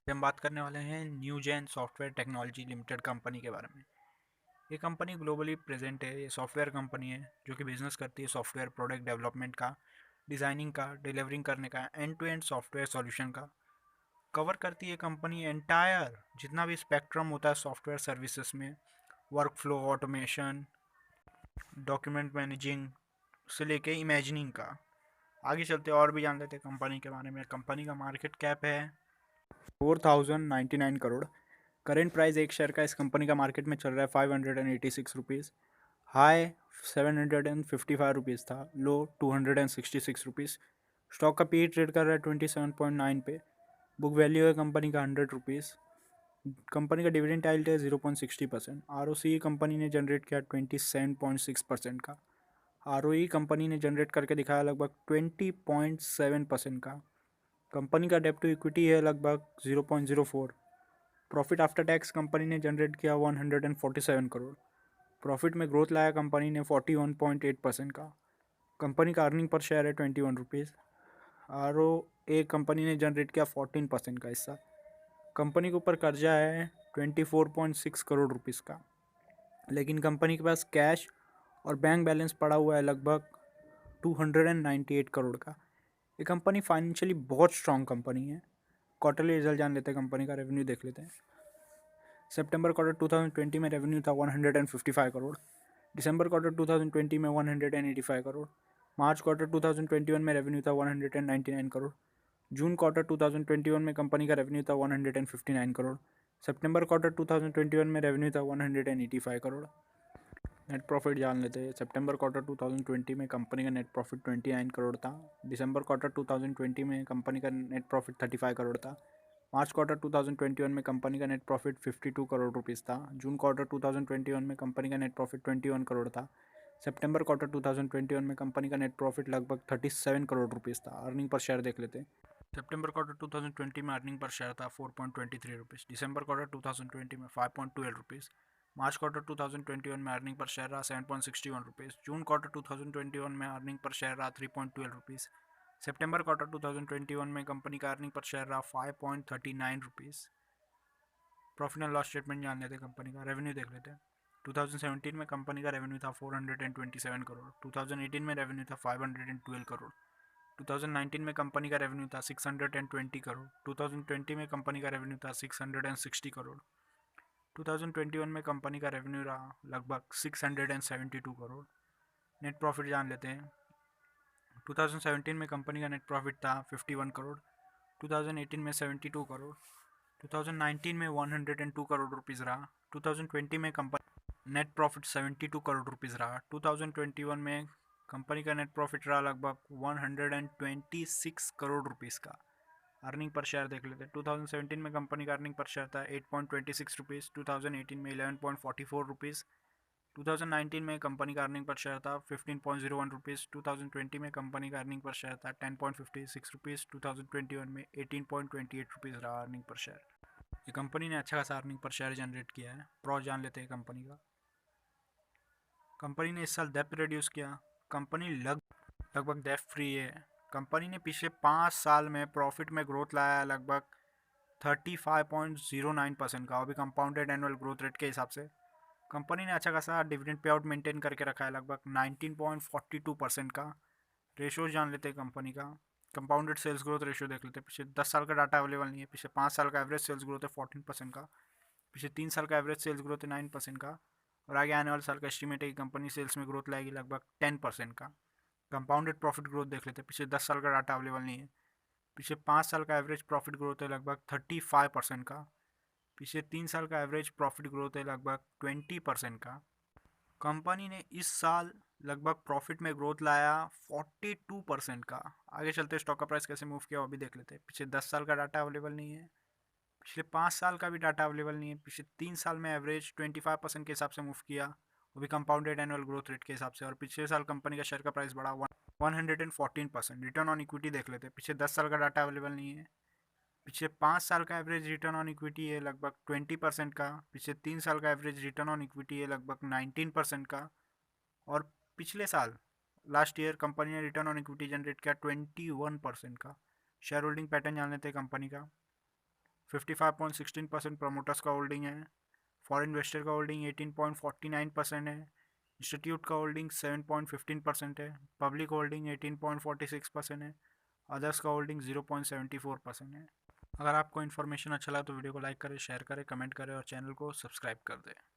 हम बात करने वाले हैं Newgen software technology limited company के बारे में। ये कंपनी ग्लोबली प्रेजेंट है। ये सॉफ्टवेयर कंपनी है जो कि बिजनेस करती है सॉफ्टवेयर प्रोडक्ट डेवलपमेंट का, डिज़ाइनिंग का, डिलीवरिंग करने का, end to end software solution का। कवर करती है कंपनी एंटायर जितना भी स्पेक्ट्रम होता है सॉफ्टवेयर सर्विसेज में, work flow automation, document managing से लेके इमेजिनिंग का। आगे चलते और भी जान लेते हैं कंपनी के बारे में। कंपनी का मार्केट कैप है 4099 करोड़। करेंट प्राइस एक शेयर का इस कंपनी का मार्केट में चल रहा है 586 रुपीज़। हाई 755 रुपीज़ था, लो 266 रुपीज़। स्टॉक का पी ट्रेड कर रहा है 27.9 पे। बुक वैल्यू है कंपनी का 100 रुपीज़। कंपनी का डिविडेंड टाइल्ड है 0.60%। ROC कंपनी ने जनरेट किया 27.6% का। ROE कंपनी ने जनरेट करके दिखाया लगभग 20.7% का। कंपनी का डेब्ट टू इक्विटी है लगभग 0.04। प्रॉफिट आफ्टर टैक्स कंपनी ने जनरेट किया 147 करोड़। प्रॉफिट में ग्रोथ लाया कंपनी ने 41.8% का। कंपनी का अर्निंग पर शेयर है 21 रुपीज़। ROA कंपनी ने जनरेट किया 14% का हिस्सा। कंपनी के ऊपर कर्जा है 24.6 करोड़ रुपीज़ का, लेकिन कंपनी के पास कैश और बैंक बैलेंस पड़ा हुआ है लगभग 298 करोड़ का। ये कंपनी फाइनेंशियली बहुत स्ट्रॉन्ग कंपनी है। क्वार्टरली रिजल्ट जान लेते हैं, कंपनी का रेवेन्यू देख लेते हैं। सितंबर क्वार्टर 2020 में रेवेन्यू था 155 करोड़। दिसंबर क्वार्टर 2020 में 185 करोड़। मार्च क्वार्टर 2021 में रेवेन्यू था 199 करोड़। जून क्वार्टर 2021 में कंपनी का रेवेन्यू था 159 करोड़। सितंबर क्वार्टर 2021 में रेवेन्यू था 185 करोड़। नेट प्रॉफिट जान लेते हैं। सितंबर क्वार्टर 2020 में कंपनी का नेट प्रॉफिट 29 करोड़ था। दिसंबर क्वार्टर 2020 में कंपनी का नेट प्रॉफिट 35 करोड़ था। मार्च क्वार्टर 2021 में कंपनी का नेट प्रॉफिट 52 करोड़ रुपीज़ था। जून क्वार्टर 2021 में कंपनी का नेट प्रॉफिट 21 करोड़ था। सितंबर क्वार्टर 2021 में कंपनी का नेट प्रॉफिट लगभग 37 करोड़ रुपीज़ था। अर्निंग पर शेयर देख लेते हैं। सितंबर क्वार्टर 2020 में अर्निंग पर शेयर था 4.23 रुपीज़। दिसंबर क्वार्टर 2020 में 5.12 रुपीज़। मार्च क्वार्टर 2021 में अर्निंग पर शेयर रहा 7.61 रुपीज़। जून क्वार्टर 2021 में अर्निंग पर शेयर रहा 3.12 रुपीज़। सितंबर क्वार्टर 2021 में कंपनी का अर्निंग पर शेयर रहा 5.39 rupees. Profit and loss statement जान लेते हैं कंपनी का। रेवेन्यू देख लेते हैं। 2017 में कंपनी का रेवेन्यू था 427 करोड़। 2018 में रेवेन्यू था 512 करोड़। 2019 में कंपनी का रेवेन्यू था 620 करोड़। 2020 में कंपनी का रेवेन्यू था 660 करोड़। 2021 में कंपनी का रेवेन्यू रहा लगभग 672 करोड़। नेट प्रॉफिट जान लेते हैं। 2017 में कंपनी का नेट प्रॉफिट था 51 करोड़। 2018 में 72 करोड़। 2019 में 102 करोड़ रुपीज़ रहा। 2020 में company net profit 72 crore rupees रहा। 2021 में कंपनी का नेट प्रॉफिट रहा लगभग 126 करोड़ रुपीज़ का। अर्निंग पर शेयर देख लेते हैं। 2017 में कंपनी का अर्निंग पर शेयर था 8.26 रुपीज़। 2018 में 11.44 रुपीज़। 2019 में कंपनी का अर्निंग पर शेयर था 15.01 रुपीज़। 2020 में कंपनी का अर्निंग पर शेयर था 10.56 रुपीज़। 2021 में 18.28 रुपीज़ रहा अर्निंग पर शेयर। ये कंपनी ने अच्छा खासा अर्निंग पर शेयर जनरेट किया है। प्रो जान लेते हैं कंपनी का। कंपनी ने इस साल डेप्ट रिड्यूस किया। कंपनी लगभग डेप्ट फ्री है। कंपनी ने पिछले 5 साल में प्रॉफिट में ग्रोथ लाया है लगभग 35.09% का, और भी कंपाउंडेड एनुअल ग्रोथ रेट के हिसाब से। कंपनी ने अच्छा खासा डिविडेंड पे आउट मेंटेन करके रखा है लगभग 19.42% का। रेशो जान लेते हैं कंपनी का। कंपाउंडेड सेल्स ग्रोथ रेशियो देख लेते हैं। पिछले 10 साल का डाटा अवेलेबल नहीं है। पिछले 5 साल का एवरेज सेल्स ग्रोथ है 14% का। पिछले 3 साल का एवरेज सेल्स ग्रोथ है 9% का, और आगे आने वाले साल का एस्टिमेट है कि कंपनी सेल्स में ग्रोथ लाएगी लगभग 10% का। कंपाउंडेड प्रॉफिट ग्रोथ देख लेते हैं। पिछले 10 साल का डाटा अवेलेबल नहीं है। पिछले 5 साल का एवरेज प्रॉफिट ग्रोथ है लगभग 35% का। पिछले 3 साल का एवरेज प्रॉफिट ग्रोथ है लगभग 20% का। कंपनी ने इस साल लगभग प्रॉफिट में ग्रोथ लाया 42% का। आगे चलते स्टॉक का प्राइस कैसे मूव किया वो भी देख लेते हैं। पिछले 10 साल का डाटा अवेलेबल नहीं है। पिछले 5 साल का भी डाटा अवेलेबल नहीं है। पिछले 3 साल में एवरेज 25% के हिसाब से मूव किया, वो भी कंपाउंडेड एनुअल ग्रोथ रेट के हिसाब से। और पिछले साल कंपनी का शेयर का प्राइस बढ़ा 114%। रिटर्न ऑन इक्विटी देख लेते हैं। पिछले 10 साल का डाटा अवेलेबल नहीं है। पिछले 5 साल का एवरेज रिटर्न ऑन इक्विटी है लगभग 20% का। पिछले 3 साल का एवरेज रिटर्न ऑन इक्विटी है लगभग 19% का। और पिछले साल लास्ट ईयर कंपनी ने रिटर्न ऑन इक्विटी जनरेट किया 21% का। शेयर होल्डिंग पैटर्न जान लेते हैं कंपनी का। 55.16% प्रमोटर्स का होल्डिंग है। फॉरेन इन्वेस्टर का होल्डिंग 18.49% है। इंस्टीट्यूट का होल्डिंग 7.15% है। पब्लिक होल्डिंग 18.46% है। अदर्स का होल्डिंग 0.74% है। अगर आपको इन्फॉर्मेशन अच्छा लगा तो वीडियो को लाइक करें, शेयर करें, कमेंट करें और चैनल को सब्सक्राइब कर दें।